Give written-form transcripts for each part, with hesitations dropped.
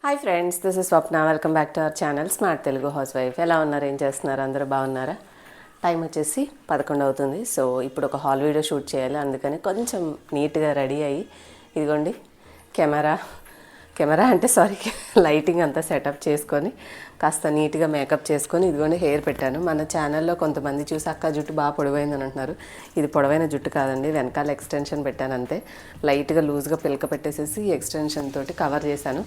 Hi friends, this is Swapna. Welcome back to our channel smart Telugu house wife. ఎలా ఉన్నారు, ఏం చేస్తున్నారు? అందరూ బాగున్నారా? టైం వచ్చేసి 11 అవుతుంది. సో ఇప్పుడు ఒక హాల్ వీడియో షూట్ చేయాలి, అందుకని కొంచెం నీట్గా రెడీ అయ్యి ఇదిగోండి కెమెరా అంటే సారీ లైటింగ్ అంతా సెటప్ చేసుకొని కాస్త నీట్గా మేకప్ చేసుకొని ఇదిగోండి హెయిర్ పెట్టాను. మన ఛానల్లో కొంతమంది చూసి అక్క జుట్టు బాగా పొడవైందని అంటున్నారు. ఇది పొడవైన జుట్టు కాదండి, వెనకాల ఎక్స్టెన్షన్ పెట్టాను అంతే. లైట్గా లూజ్గా పిలక పెట్టేసేసి ఎక్స్టెన్షన్ తోటి కవర్ చేశాను.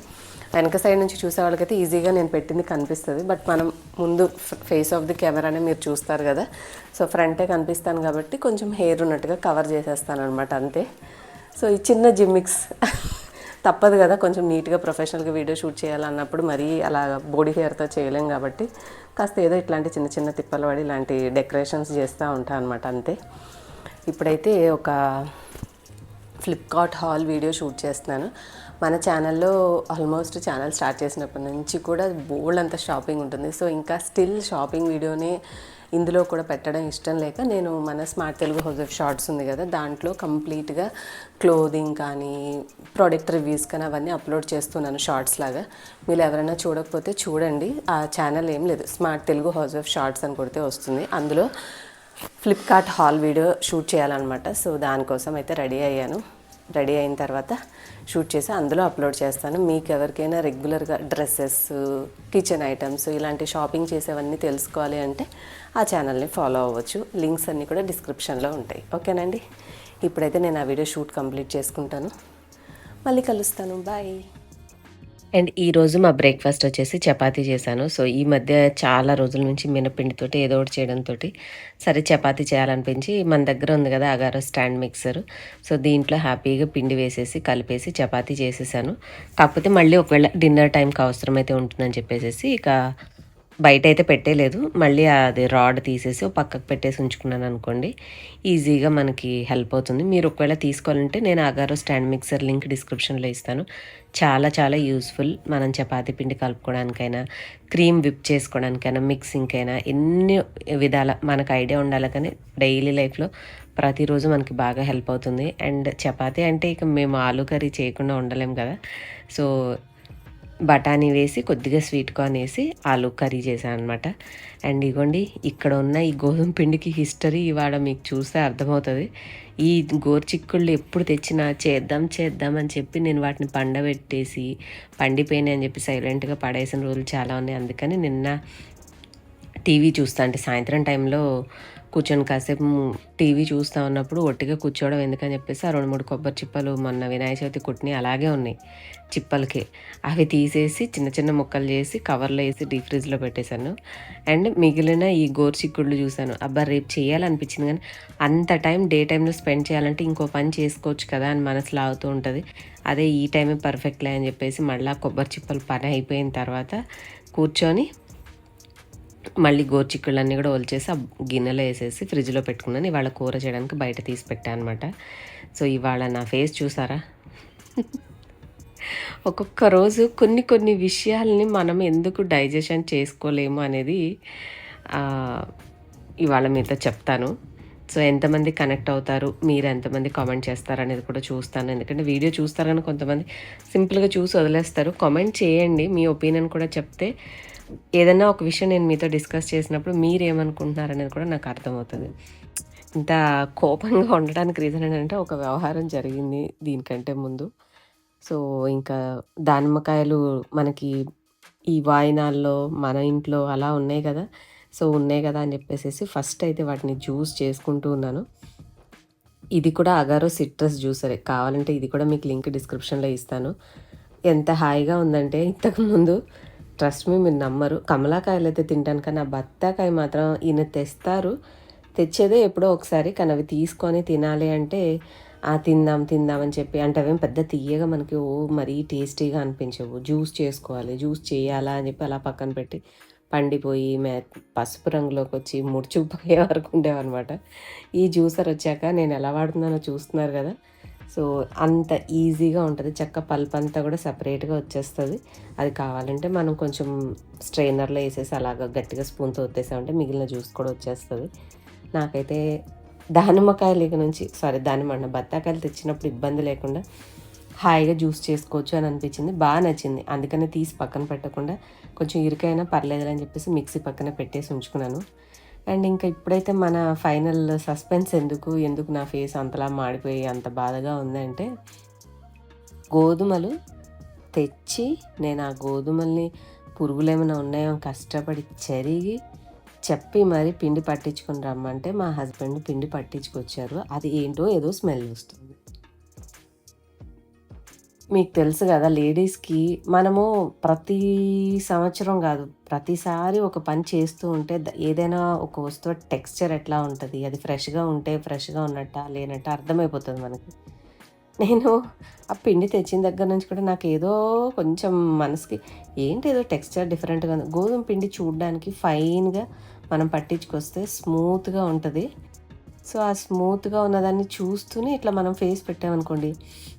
వెనక సైడ్ నుంచి చూసే వాళ్ళకైతే ఈజీగా నేను పెట్టింది కనిపిస్తుంది, బట్ మనం ముందు ఫేస్ ఆఫ్ ది కెమెరానే మీరు చూస్తారు కదా, సో ఫ్రంటే కనిపిస్తాను కాబట్టి కొంచెం హెయిర్ ఉన్నట్టుగా కవర్ చేసేస్తాను అనమాట, అంతే. సో ఈ చిన్న జిమ్మిక్స్ తప్పదు కదా, కొంచెం నీట్గా ప్రొఫెషనల్గా వీడియో షూట్ చేయాలన్నప్పుడు మరీ అలా బాడీ హెయిర్తో చేయలేం కాబట్టి కాస్త ఏదో ఇట్లాంటి చిన్న చిన్న తిప్పలు పడి ఇలాంటి డెకరేషన్స్ చేస్తూ ఉంటాను అనమాట, అంతే. ఇప్పుడైతే ఒక ఫ్లిప్కార్ట్ హాల్ వీడియో షూట్ చేస్తున్నాను. మన ఛానల్లో ఆల్మోస్ట్ ఛానల్ స్టార్ట్ చేసినప్పటి నుంచి కూడా బోల్డ్ అంత షాపింగ్ ఉంటుంది. సో ఇంకా స్టిల్ షాపింగ్ వీడియోనే ఇందులో కూడా పెట్టడం ఇష్టం లేక నేను మన smart Telugu house of shorts ఉంది కదా, దాంట్లో కంప్లీట్గా క్లోదింగ్ కానీ ప్రోడక్ట్ రివ్యూస్ కానీ అవన్నీ అప్లోడ్ చేస్తున్నాను షార్ట్స్ లాగా. మీరు ఎవరైనా చూడకపోతే చూడండి. ఆ ఛానల్ ఏం లేదు, smart Telugu house of shorts అని కొడితే వస్తుంది. అందులో ఫ్లిప్కార్ట్ హాల్ వీడియో షూట్ చేయాలన్నమాట. సో దానికోసం అయితే రెడీ అయ్యాను. రెడీ అయిన తర్వాత షూట్ చేసి అందులో అప్లోడ్ చేస్తాను. మీకు ఎవరికైనా రెగ్యులర్గా డ్రెస్సెస్, కిచెన్ ఐటమ్స్ ఇలాంటి షాపింగ్ చేసేవన్నీ తెలుసుకోవాలి అంటే ఆ ఛానల్ని ఫాలో అవ్వచ్చు. లింక్స్ అన్నీ కూడా డిస్క్రిప్షన్లో ఉంటాయి, ఓకేనండి. ఇప్పుడైతే నేను ఆ వీడియో షూట్ కంప్లీట్ చేసుకుంటాను, మళ్ళీ కలుస్తాను, బాయ్. అండ్ ఈరోజు మా బ్రేక్ఫాస్ట్ వచ్చేసి చపాతీ చేశాను. సో ఈ మధ్య చాలా రోజుల నుంచి మినపిండితోటి ఏదో ఒకటి చేయడంతో సరే చపాతీ చేయాలనిపించి మన దగ్గర ఉంది కదా అగారో స్టాండ్ మిక్సర్, సో దీంట్లో హ్యాపీగా పిండి వేసేసి కలిపేసి చపాతీ చేసేసాను. కాకపోతే మళ్ళీ ఒకవేళ డిన్నర్ టైంకి అవసరమైతే ఉంటుందని చెప్పేసి ఇక బయట అయితే పెట్టేలేదు, మళ్ళీ అది రాడ్ తీసేసి పక్కకు పెట్టేసి ఉంచుకున్నాను అనుకోండి, ఈజీగా మనకి హెల్ప్ అవుతుంది. మీరు ఒకవేళ తీసుకోవాలంటే నేను అగారో స్టాండ్ మిక్సర్ లింక్ డిస్క్రిప్షన్లో ఇస్తాను. చాలా చాలా యూస్ఫుల్. మనం చపాతీ పిండి కలుపుకోవడానికైనా, క్రీమ్ విప్ చేసుకోవడానికైనా, మిక్సింగ్కైనా ఎన్ని విధాల మనకు ఐడియా ఉండాలి, కానీ డైలీ లైఫ్లో ప్రతిరోజు మనకి బాగా హెల్ప్ అవుతుంది. అండ్ చపాతీ అంటే ఇక మేము ఆలూ కర్రీ చేయకుండా ఉండలేం కదా, సో బఠానీ వేసి కొద్దిగా స్వీట్ కార్న్ వేసి ఆలూ కర్రీ చేశాను అనమాట. అండ్ ఇగోండి ఇక్కడ ఉన్న ఈ గోధుమ పిండికి హిస్టరీ ఇవాళ మీకు చూస్తే అర్థమవుతుంది. ఈ గోరుచిక్కుళ్ళు ఎప్పుడు తెచ్చినా చేద్దాం అని చెప్పి నేను వాటిని పండబెట్టేసి పండిపోయినాయి అని చెప్పి సైలెంట్గా పడేసిన రోజులు చాలా ఉన్నాయి. అందుకని నిన్న టీవీ చూస్తా అంటే సాయంత్రం టైంలో కూర్చొని కాసేపు టీవీ చూస్తూ ఉన్నప్పుడు ఒట్టిగా కూర్చోవడం ఎందుకని చెప్పేసి ఆ 2-3 కొబ్బరి చిప్పలు మొన్న వినాయక చవితి కుట్టిని అలాగే ఉన్నాయి చిప్పలకి, అవి తీసేసి చిన్న చిన్న ముక్కలు చేసి కవర్లో వేసి డీప్ ఫ్రిడ్జ్లో పెట్టేశాను. అండ్ మిగిలిన ఈ గోరుచిక్కుళ్ళు చూశాను, అబ్బా రేపు చేయాలనిపించింది, కానీ అంత టైం డే టైంలో స్పెండ్ చేయాలంటే ఇంకో పని చేసుకోవచ్చు కదా అని మనసులో అవుతూ ఉంటుంది. అదే ఈ టైమే పర్ఫెక్ట్లే అని చెప్పేసి మళ్ళీ కొబ్బరి చిప్పలు పని అయిపోయిన తర్వాత కూర్చొని మళ్ళీ గోరుచిక్కుళ్ళన్నీ కూడా ఒలిచేసి ఆ గిన్నెలో వేసేసి ఫ్రిడ్జ్లో పెట్టుకున్నాను. ఇవాళ కూర చేయడానికి బయట తీసి పెట్టాను అనమాట. సో ఇవాళ నా ఫేస్ చూసారా, ఒక్కొక్క రోజు కొన్ని విషయాల్ని మనం ఎందుకు డైజెషన్ చేసుకోలేము అనేది ఇవాళ మీతో చెప్తాను. సో ఎంతమంది కనెక్ట్ అవుతారు, మీరు ఎంతమంది కామెంట్ చేస్తారు అనేది కూడా చూస్తాను. ఎందుకంటే వీడియో చూస్తారు కానీ కొంతమంది సింపుల్గా చూసి వదిలేస్తారు. కామెంట్ చేయండి, మీ ఒపీనియన్ కూడా చెప్తే ఏదైనా ఒక విషయం నేను మీతో డిస్కస్ చేసినప్పుడు మీరు ఏమనుకుంటున్నారు అనేది కూడా నాకు అర్థమవుతుంది. ఇంత కోపంగా ఉండడానికి రీజన్ ఏంటంటే ఒక వ్యవహారం జరిగింది దీనికంటే ముందు. సో ఇంకా దానిమ్మకాయలు మనకి ఈ వాయినాల్లో మన ఇంట్లో అలా ఉన్నాయి కదా, సో ఉన్నాయి కదా అని చెప్పేసి ఫస్ట్ అయితే వాటిని జ్యూస్ చేసుకుంటూ ఉన్నాను. ఇది కూడా అగారో సిట్రస్ జ్యూసరే, కావాలంటే ఇది కూడా మీకు లింక్ డిస్క్రిప్షన్లో ఇస్తాను. ఎంత హాయిగా ఉందంటే ఇంతకుముందు ట్రస్ట్ మీ, మీరు నమ్మరు, కమలాకాయలు అయితే తింటాను కానీ ఆ బత్తాకాయ మాత్రం ఈయన తెస్తారు, తెచ్చేదే ఎప్పుడో ఒకసారి, కానీ అవి తీసుకొని తినాలి అంటే తిందాం అని చెప్పి అంటే అవేం పెద్ద తీయగా మనకి మరీ టేస్టీగా అనిపించవు. జ్యూస్ చేసుకోవాలి, జ్యూస్ చేయాలా అని చెప్పి అలా పక్కన పెట్టి పండిపోయి పసుపు రంగులోకి వచ్చి ముడుచుకుపోయే వరకు ఉండేవన్నమాట. ఈ జ్యూసర్ వచ్చాక నేను ఎలా వాడుతున్నానో చూస్తున్నారు కదా. సో అంత ఈజీగా ఉంటుంది, చక్క పల్ప్ అంతా కూడా సపరేట్గా వచ్చేస్తుంది. అది కావాలంటే మనం కొంచెం స్ట్రైనర్లో వేసేసి అలాగ గట్టిగా స్పూన్తో వచ్చేసామంటే మిగిలిన జ్యూస్ కూడా వచ్చేస్తుంది. నాకైతే దానిమ్మకాయలు బత్తాకాయలు తెచ్చినప్పుడు ఇబ్బంది లేకుండా హాయిగా జ్యూస్ చేసుకోవచ్చు అని అనిపించింది. బాగా నచ్చింది. అందుకనే తీసి పక్కన పెట్టకుండా కొంచెం ఇరుకైనా పర్లేదులే అని చెప్పేసి మిక్సీ పక్కన పెట్టేసి ఉంచుకున్నాను. అండ్ ఇంకా ఇప్పుడైతే మన ఫైనల్ సస్పెన్స్ ఎందుకు నా ఫేస్ అంతలా మాడిపోయి అంత బాధగా ఉందంటే, గోధుమలు తెచ్చి నేను ఆ గోధుమల్ని పురుగులేమైనా ఉన్నాయో కష్టపడి చెరిగి చెప్పి మరీ పిండి పట్టించుకొని రమ్మంటే మా హస్బెండ్ పిండి పట్టించుకొచ్చారు. అది ఏంటో ఏదో స్మెల్ వస్తుంది. మీకు తెలుసు కదా లేడీస్‌కి మనము ప్రతి సంవత్సరం కాదు, ప్రతిసారి ఒక పని చేస్తూ ఉంటే ఏదైనా ఒక వస్తువు టెక్స్చర్ ఎట్లా ఉంటది, అది ఫ్రెష్‌గా ఉంటే ఫ్రెష్‌గా ఉన్నట్టా, లేనట్టా అర్థమైపోతది మనకి. నేను ఆ పిండి తెచ్చిన దగ్గర నుంచి కూడా నాకేదో కొంచెం మనసుకి ఏంటేదో టెక్స్చర్ డిఫరెంట్‌గా ఉంది. గోధుమ పిండి చూడ్డానికి ఫైన్‌గా మనం పట్టించుకొస్తే స్మూత్‌గా ఉంటది. సో, ఆ స్మూత్‌గా ఉన్నదాన్ని చూస్తూనే ఇట్లా మనం ఫేస్ పెట్టామనుకోండి,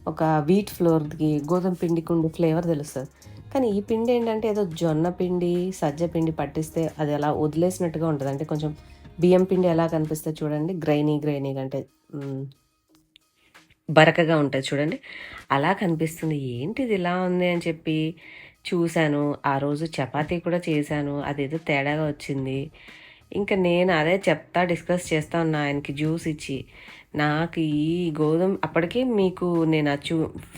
ఒక వీట్ ఫ్లోర్‌కి, గోధుమ పిండికి ఉండే ఫ్లేవర్ తెలుస్తది. కానీ ఈ పిండి ఏంటంటే ఏదో జొన్న పిండి, సజ్జ పిండి పట్టిస్తే అది అలా వదిలేసినట్టుగా ఉంటది. అంటే కొంచెం బియ్యం పిండి ఎలా కనిపిస్తది చూడండి, గ్రైనీగా అంటే హ్మ్. బరకగా ఉంటది చూడండి. అలా కనిపిస్తుంది. ఏంటిది ఇలా ఉంది అని చెప్పి చూసాను. ఆ రోజు చపాతీ కూడా చేశాను. అదేదో తేడాగా వచ్చింది. ఇంక నేను అదే డిస్కస్ చేస్తా ఉన్నా ఆయనకి జ్యూస్ ఇచ్చి. నాకు ఈ అప్పటికి మీకు నేను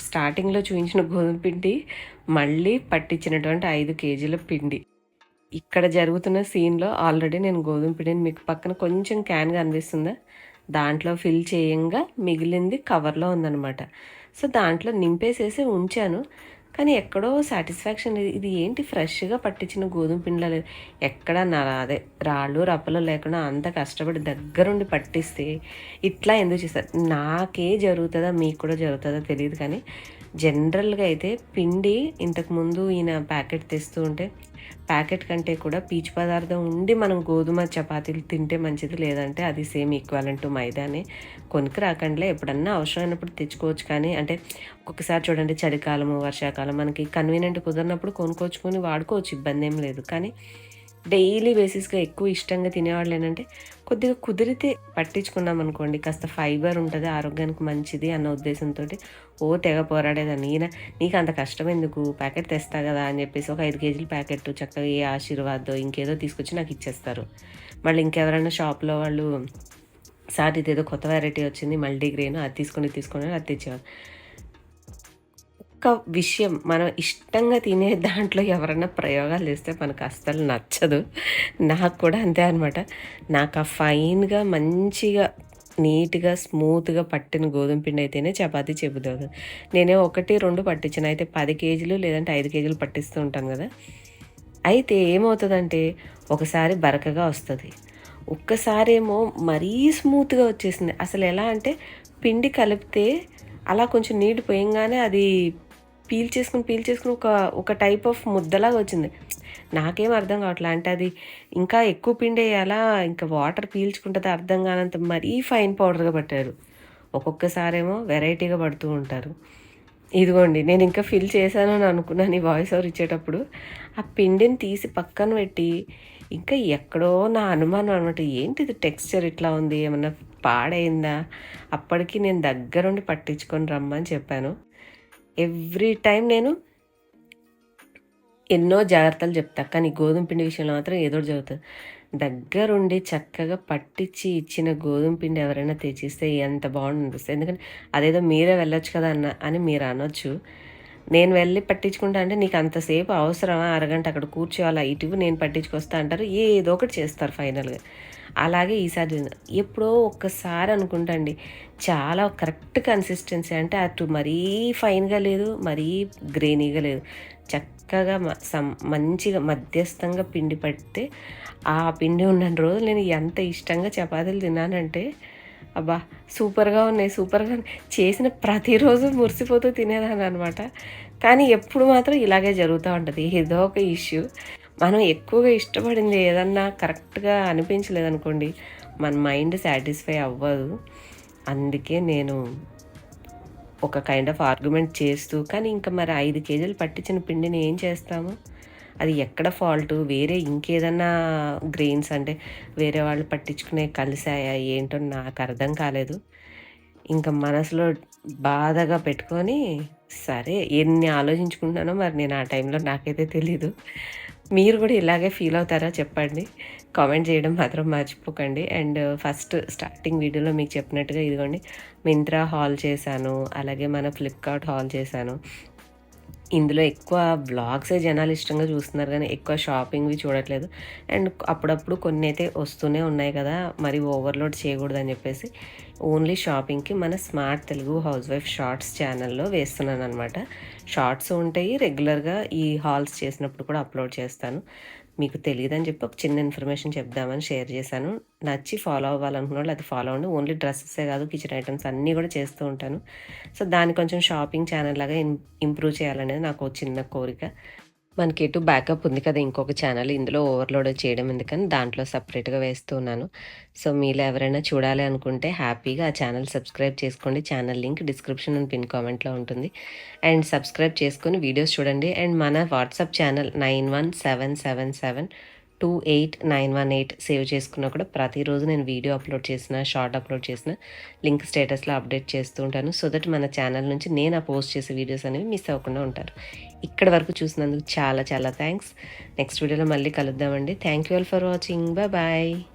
స్టార్టింగ్‌లో చూయించిన గోధుమ పిండి మళ్ళీ పట్టించినటువంటి 5 కేజీల పిండి. ఇక్కడ జరుగుతున్న సీన్‌లో ఆల్రెడీ నేను గోధుమ పిండిని మీకు పక్కన కొంచెం క్యాన్ కనిపిస్తుందా? దాంట్లో ఫిల్ చేయంగా మిగిలింది కవర్‌లో ఉందనమాట. సో, దాంట్లో నింపేసేసి ఉంచాను. కానీ ఎక్కడో సాటిస్ఫాక్షన్ లేదు. ఇది ఏంటి ఫ్రెష్‌గా పట్టించిన గోధుమ పిండిలా లేదు. ఎక్కడ అదే రాళ్ళు, రప్పలు లేకుండా అంత కష్టపడి దగ్గరుండి పట్టిస్తే ఇట్లా ఎందుకు చేస్తారు? నాకే జరుగుతదా? మీకు కూడా జరుగుతదా తెలీదు కానీ జనరల్‌గా అయితే పిండి ఇంతకుముందు ఈయన ప్యాకెట్ తెస్తూ ఉంటే ప్యాకెట్ కంటే కూడా పీచు పదార్థం ఉండి మనం గోధుమ చపాతీలు తింటే మంచిది. లేదంటే అది సేమ్ ఈక్వాలెంట్ టు మైదానే. కొనుక్కు రాకండిలే, ఎప్పుడన్నా అవసరమైనప్పుడు తెచ్చుకోవచ్చు. కానీ అంటే ఒక్కొక్కసారి చూడండి చలికాలము, వర్షాకాలం మనకి కన్వీనియంట్ కుదరినప్పుడు కొనుక్కొచ్చుకొని వాడుకోవచ్చు, ఇబ్బందేం లేదు. కానీ డైలీ బేసిస్‌గా ఎక్కువ ఇష్టంగా తినేవాళ్ళు ఏంటంటే కొద్దిగా కుదిరితే పట్టించుకున్నామనుకోండి కాస్త ఫైబర్ ఉంటది, ఆరోగ్యానికి మంచిది అన్న ఉద్దేశంతోటి తెగ పోరాడేదాన్ని. నీకు అంత కష్టం ఎందుకు, ప్యాకెట్ తెస్తా కదా అని చెప్పేసి ఒక 5 కేజీల ప్యాకెట్ చక్కగా ఏ ఆశీర్వాదో ఇంకేదో తీసుకొచ్చి నాకు ఇచ్చేస్తారు. మళ్ళీ ఇంకెవరైనా షాప్‌లో వాళ్ళు సార్ ఇదేదో కొత్త వెరైటీ వచ్చింది మల్టీగ్రెయిన్ అది తీసుకోండి అది తెచ్చేవారు. ఒక్క విషయం మనం ఇష్టంగా తినే దాంట్లో ఎవరైనా ప్రయోగాలు చేస్తే మనకు అస్సలు నచ్చదు. నాకు కూడా అంతే అనమాట. నాకు ఆ ఫైన్‌గా మంచిగా నీట్‌గా, స్మూత్‌గా పట్టిన గోధుమ పిండి అయితేనే చపాతీ చెబుతుంది. నేనే 1, 2 పట్టించను. అయితే 10 కేజీలు లేదంటే 5 కేజీలు పట్టిస్తూ ఉంటాను కదా! అయితే ఏమవుతదంటే ఒకసారి బరకగా వస్తది. ఒక్కసారేమో మరీ స్మూత్‌గా వచ్చేసింది. అసలు ఎలా అంటే పిండి కలిపితే అలా కొంచెం నీళ్ళు పోయంగానే అది పీల్చేసుకొని ఒక టైప్ ఆఫ్ ముద్దలాగా వచ్చింది. నాకేం అర్థం కావట్లే. అంటే అది ఇంకా ఎక్కువ పిండేయాలా, ఇంకా వాటర్ పీల్చుకుంటదా అర్థం కానంత మరీ ఫైన్ పౌడర్‌గా పట్టారు. ఒక్కొక్కసారేమో వెరైటీగా పడుతూ ఉంటారు. ఇదిగోండి నేనింకా ఫిల్ చేశాను అని అనుకున్నాను ఈ వాయిస్ ఓవర్ ఇచ్చేటప్పుడు. ఆ పిండిని తీసి పక్కన పెట్టి, ఇంకా ఎక్కడో నా అనుమానం అనమాట. ఏంటిది టెక్స్చర్ ఇట్లా ఉంది, ఏమన్నా పాడయిందా? అప్పటికి నేను దగ్గరుండి పట్టించుకొని రమ్మని చెప్పాను. ఎవ్రీ టైమ్ నేను ఎన్నో జాగ్రత్తలు చెప్తా. కానీ గోధుమ పిండి విషయంలో మాత్రం ఏదో ఒకటి జరుగుతది. దగ్గరుండి చక్కగా పట్టించి ఇచ్చిన గోధుమ పిండి ఎవరైనా తెచ్చిస్తే ఎంత బాగుండనిపిస్తది. ఎందుకంటే అదేదో మీరే వెళ్ళొచ్చు కదా అని మీరు అనొచ్చు. నేను వెళ్ళి పట్టించుకుంటా అంటే నీకు అంతసేపు అవసరమా? అరగంట అక్కడ కూర్చోవాలా? ఇటువు నేను పట్టించుకొస్తా అంటారు. ఏదో ఒకటి చేస్తారు ఫైనల్‌గా. అలాగే ఈసారి ఎప్పుడో ఒక్కసారి అనుకుంటా అండి. చాలా కరెక్ట్ కన్సిస్టెన్సీ అంటే అటు మరీ ఫైన్‌గా లేదు, మరీ గ్రెయినీగా లేదు. చక్కగా మంచిగా మధ్యస్థంగా పిండి పడితే ఆ పిండి ఉన్నన్ని రోజులు నేను ఎంత ఇష్టంగా చపాతీలు తిన్నానంటే అబ్బా! సూపర్‌గా ఉన్నాయి, సూపర్‌గా ఉన్నాయి. చేసిన ప్రతిరోజు మురిసిపోతూ తినేదాన్ననమాట. కానీ ఎప్పుడు మాత్రం ఇలాగే జరుగుతా ఉంటది. ఏదో ఒక ఇష్యూ. మనం ఎక్కువగా ఇష్టపడింది ఏదన్నా కరెక్ట్‌గా అనిపించలేదనుకోండి, మన మైండ్ సాటిస్ఫై అవ్వదు. అందుకే నేను ఒక కైండ్ ఆఫ్ ఆర్గ్యుమెంట్ చేస్తూ, కానీ ఇంక మరి 5 కేజీలు పట్టించిన పిండిని ఏం చేస్తాము? అది ఎక్కడ ఫాల్టు? వేరే ఇంకేదన్నా గ్రెయిన్స్ అంటే వేరే వాళ్ళు పట్టించుకునేయి కలిసాయా ఏంటో నాకర్థం కాలేదు. ఇంక మనసులో బాధగా పెట్టుకొని, సరే ఎన్ని ఆలోచించుకుంటున్నానో మరి నేను ఆ టైంలో నాకైతే తెలీదు. మీరు కూడా ఇలాగే ఫీల్ అవుతారా చెప్పండి. కామెంట్ చేయడం మాత్రం మర్చిపోకండి. అండ్ ఫస్ట్ స్టార్టింగ్ వీడియోలో మీకు చెప్పినట్టుగా ఇదిగోండి మింత్రా హాల్ చేశాను. అలాగే మన ఫ్లిప్‌కార్ట్ హాల్ చేశాను. ఇందులో ఎక్కువ వ్లాగ్సే జనాలు ఇష్టంగా చూస్తున్నారు గానీ, ఎక్కువ షాపింగ్‌వి చూడట్లేదు. అండ్ అప్పుడప్పుడు కొన్నైతే వస్తూనే ఉన్నాయి కదా! మరి ఓవర్‌లోడ్ చేయకూడదని చెప్పేసి, ఓన్లీ షాపింగ్‌కి మన smart Telugu house wife shorts ఛానల్‌లో వేస్తున్నాననమాట. షార్ట్స్ ఉంటాయి. రెగ్యులర్‌గా ఈ హాల్స్ చేసినప్పుడు కూడా అప్‌లోడ్ చేస్తాను. మీకు తెలీదని చెప్పి ఒక చిన్న ఇన్ఫర్మేషన్ చెప్దామని షేర్ చేశాను. నచ్చి ఫాలో అవ్వాలనుకున్నోళ్ళు అది ఫాలో అవ్వండి. ఓన్లీ డ్రెస్సెసే కాదు కిచెన్ ఐటెమ్స్ అన్నీ కూడా చేస్తూ ఉంటాను. సో, దాన్ని కొంచెం షాపింగ్ ఛానల్ లాగా ఇంప్రూవ్ చేయాలనేది నాకు చిన్న కోరిక. మనకి ఎటు బ్యాకప్ ఉంది కదా! ఇంకొక ఛానల్. ఇందులో ఓవర్‌లోడ్ చేయడం ఎందుకని దాంట్లో సెపరేట్‌గా వేస్తూ ఉన్నాను. సో, మీలో ఎవరైనా చూడాలి అనుకుంటే హ్యాపీగా ఆ ఛానల్ సబ్స్క్రైబ్ చేసుకోండి. Channel link description and pin కామెంట్‌లో ఉంటుంది. అండ్ సబ్స్క్రైబ్ చేసుకొని వీడియోస్ చూడండి. అండ్ మన వాట్సాప్ ఛానల్ 9177728918 సేవ్ చేసుకున్నా కూడా ప్రతిరోజు నేను వీడియో అప్లోడ్ చేసిన, షార్ట్ అప్లోడ్ చేసిన లింక్ స్టేటస్‌లో అప్డేట్ చేస్తూ ఉంటాను. సో దట్ మన ఛానల్ నుంచి నేను పోస్ట్ చేసే వీడియోస్ అనేవి మిస్ అవ్వకుండా ఉంటారు. ఇక్కడి వరకు చూసినందుకు చాలా చాలా థ్యాంక్స్. నెక్స్ట్ వీడియోలో మళ్ళీ కలుద్దామండి. Thank you all for watching. Bye.